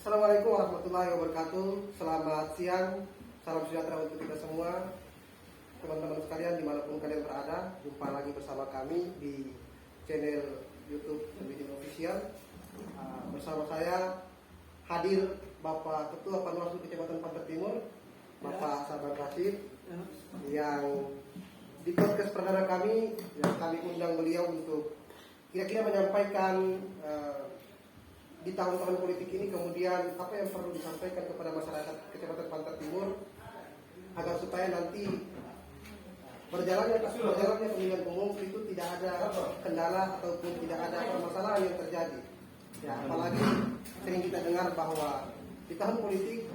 Assalamualaikum warahmatullahi wabarakatuh. Selamat siang, salam sejahtera untuk kita semua, teman-teman sekalian dimanapun kalian berada. Jumpa lagi bersama kami di channel YouTube Median Official. Bersama saya hadir Bapak Ketua Panwaslu Kecamatan Pantai Timur, Bapak Sabar Rashid, yang di podcast perdana kami, yang kami undang beliau untuk kira-kira menyampaikan di tahun-tahun politik ini, kemudian apa yang perlu disampaikan kepada masyarakat Kecamatan Pantai Timur agar supaya nanti berjalannya pemilihan umum itu tidak ada kendala ataupun tidak ada permasalahan yang terjadi. Ya, apalagi sering kita dengar bahwa di tahun politik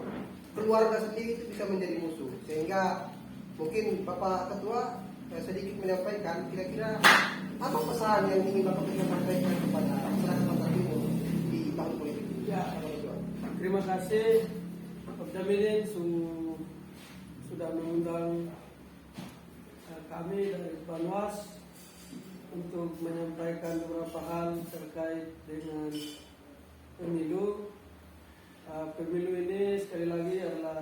keluarga sendiri itu bisa menjadi musuh, sehingga mungkin Bapak Ketua sedikit menyampaikan kira-kira apa pesan yang ingin Bapak Ketua sampaikan kepada masyarakat Pantai Timur di tahun politik ini. Ya, terima kasih Pak Jamilin sudah mengundang kami dari Panwas untuk menyampaikan beberapa hal terkait dengan pemilu. Pemilu ini sekali lagi adalah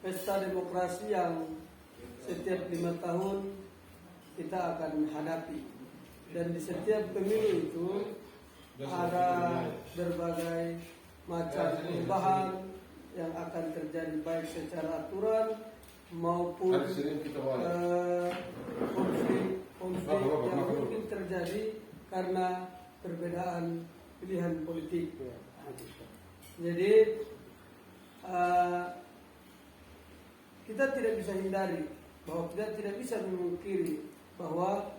pesta demokrasi yang setiap 5 tahun kita akan hadapi, dan di setiap pemilu itu ada berbagai macam perubahan yang akan terjadi, baik secara aturan maupun konflik yang mungkin terjadi karena perbedaan pilihan politik. Jadi kita tidak bisa hindari bahwa kita tidak bisa memungkiri bahwa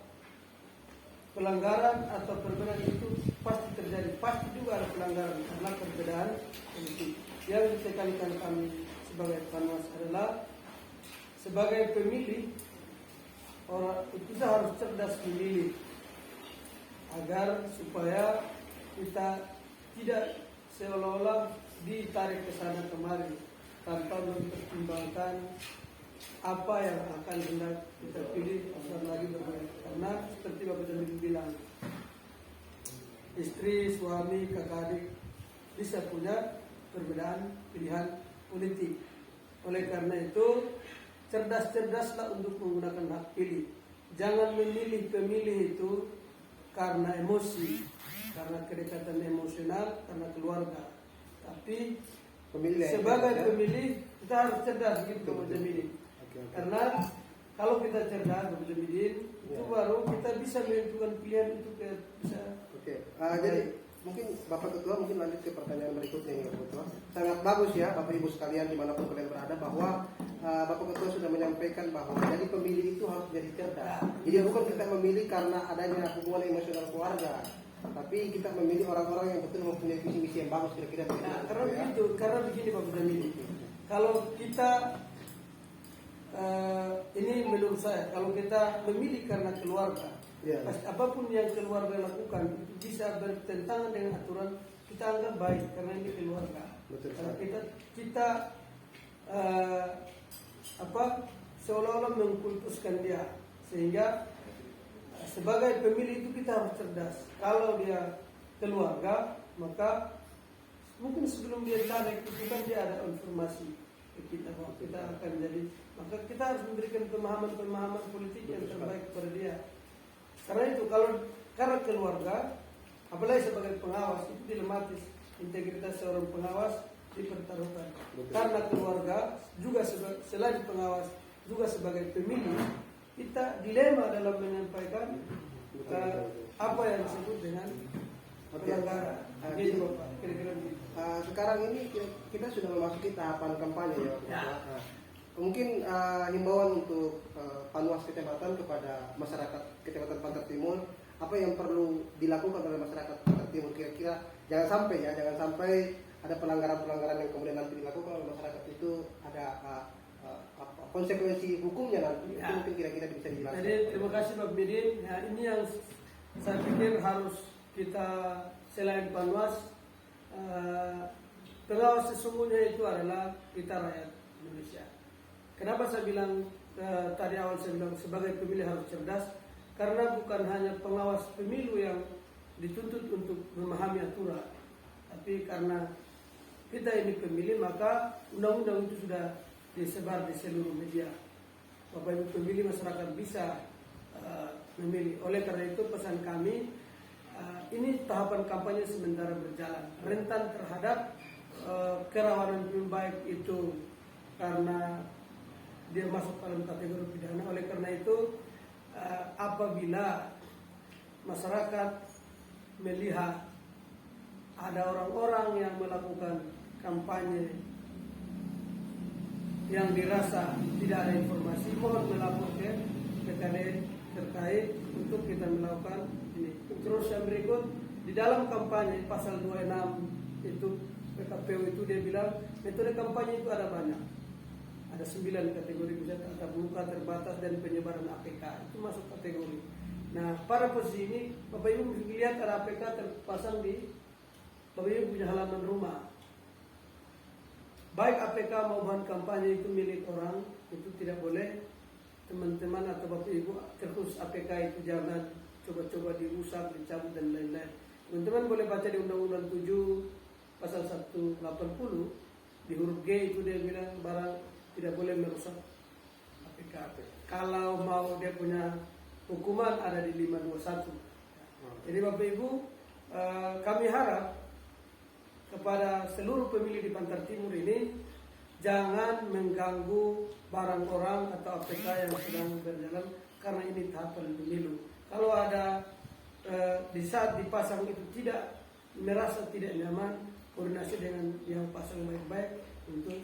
pelanggaran atau perbedaan itu pasti terjadi, pasti juga ada pelanggaran karena perbedaan politik. Yang ditekankan kami sebagai Panwas adalah sebagai pemilih, orang kita harus cerdas memilih agar supaya kita tidak seolah-olah ditarik ke sana kemari tanpa mempertimbangkan apa yang akan hendak kita pilih agar lagi berbaik. Karena seperti Bapak Jamil bilang, istri, suami, kakak adik bisa punya perbedaan pilihan politik. Oleh karena itu, cerdas-cerdaslah untuk menggunakan hak pilih. Jangan memilih pemilih itu karena emosi, karena kedekatan emosional, karena keluarga. Tapi sebagai pemilih kita harus cerdas gitu, Bapak Jamil. Karena kalau kita cerdas, Bapak Jamil, itu baru kita bisa menentukan pilihan itu bisa. Jadi mungkin Bapak Ketua mungkin lanjut ke pertanyaan berikutnya nih, Bapak Ketua. Sangat bagus ya Bapak Ibu sekalian dimanapun kalian berada, bahwa Bapak Ketua sudah menyampaikan bahwa jadi pemilih itu harus jadi cerdas. Jadi bukan kita memilih karena adanya hubungan emosional keluarga, tapi kita memilih orang-orang yang betul mempunyai visi misi yang bagus kira-kira. Karena begitu, karena begini Bapak Jamil, kalau kita ini menurut saya, kalau kita memilih karena keluarga, apapun yang keluarga lakukan itu bisa bertentangan dengan aturan, kita anggap baik karena ini keluarga. Karena kita seolah-olah mengkultuskan dia, sehingga sebagai pemilih itu kita harus cerdas. Kalau dia keluarga, maka mungkin sebelum dia tarik itu kan dia ada informasi kita bahwa kita akan jadi, maka kita harus memberikan pemahaman politik yang terbaik kepada dia. Karena itu karena keluarga, apalagi sebagai pengawas, itu dilematis, integritas seorang pengawas dipertaruhkan. Karena keluarga juga selain pengawas juga sebagai pemilih, kita dilema dalam menyampaikan apa yang disebut dengan pelanggaran. Jadi Bapak, kira-kira sekarang ini kita sudah memasuki tahapan kampanye ya, Bapak. Mungkin himbauan untuk Panwas Kecamatan kepada masyarakat Kecamatan Pantai Timur, apa yang perlu dilakukan oleh masyarakat Pantai Timur kira-kira, jangan sampai ada pelanggaran-pelanggaran yang kemudian nanti dilakukan oleh masyarakat itu ada konsekuensi hukumnya nanti. Itu mungkin kira-kira bisa dijelaskan. Jadi terima kasih Pak Bidin. Ya, ini yang saya pikir harus kita, selain Panwas, pengawas sesungguhnya itu adalah kita rakyat Indonesia. Kenapa saya bilang tadi awal saya bilang sebagai pemilih harus cerdas? Karena bukan hanya pengawas pemilu yang dituntut untuk memahami aturan, tapi karena kita ini pemilih, maka undang-undang itu sudah disebar di seluruh media. Bapak Ibu pemilih, masyarakat bisa memilih. Oleh karena itu pesan kami, ini tahapan kampanye sementara berjalan, rentan terhadap kerawanan pemilih baik itu karena dia masuk dalam kategori pidana. Oleh karena itu apabila masyarakat melihat ada orang-orang yang melakukan kampanye yang dirasa tidak ada informasi, mohon melapor ke BKD terkait untuk kita melakukan ini. Terus yang berikut, di dalam kampanye pasal 26 itu PKPU itu dia bilang metode kampanye itu ada banyak. Ada 9 kategori, bisa tatap muka, terbatas, dan penyebaran APK. Itu masuk kategori. Nah, pada posisi ini Bapak Ibu lihat ada APK terpasang di Bapak Ibu punya halaman rumah. Baik APK maupun kampanye itu milik orang, itu tidak boleh teman-teman atau Bapak Ibu terus APK itu jangan coba-coba dirusak, dicabut dan lain-lain. Teman-teman boleh baca di Undang-Undang 7 pasal 180 di huruf G itu dia bilang barang tidak boleh merusak APK. Kalau mau dia punya hukuman ada di 521. Jadi Bapak Ibu, kami harap kepada seluruh pemilih di Bantar Timur ini jangan mengganggu barang orang atau APK yang sedang berjalan, karena ini tahapan pemilu. Kalau ada di saat dipasang itu tidak merasa tidak nyaman, koordinasi dengan yang pasang baik-baik untuk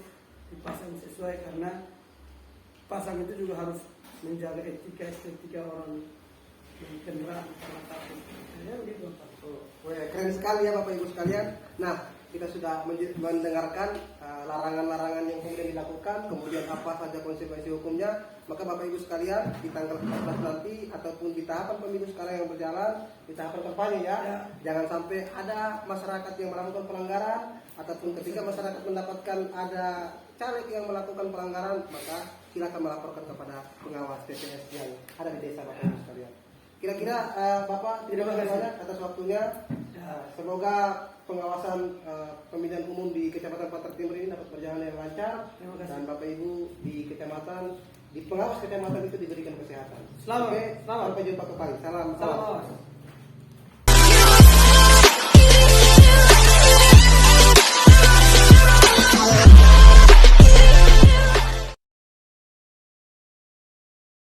dipasang sesuai, karena pasang itu juga harus menjaga etika estetika orang yang kendaraan karena takut. Ya, gitu, Pak. Keren sekali ya Bapak Ibu sekalian. Nah, kita sudah mendengarkan larangan-larangan yang kemudian dilakukan, kemudian apa saja konsekuensi hukumnya. Maka Bapak Ibu sekalian, di tanggal 14 nanti ataupun di tahapan pemilu sekarang yang berjalan, di tahapan kampanye ya, jangan sampai ada masyarakat yang melakukan pelanggaran, ataupun ketika masyarakat mendapatkan ada caleg yang melakukan pelanggaran, maka silakan melaporkan kepada pengawas TPS yang ada di desa Bapak Ibu sekalian. Kira-kira Bapak terima kasih banyak atas waktunya. Semoga pengawasan pemilihan umum di Kecamatan Bantar Timur ini dapat berjalan dengan lancar, dan Bapak Ibu di kecamatan, di pengawas kecamatan itu diberikan kesehatan. Selamat. Oke, sampai jumpa kembali. Salam.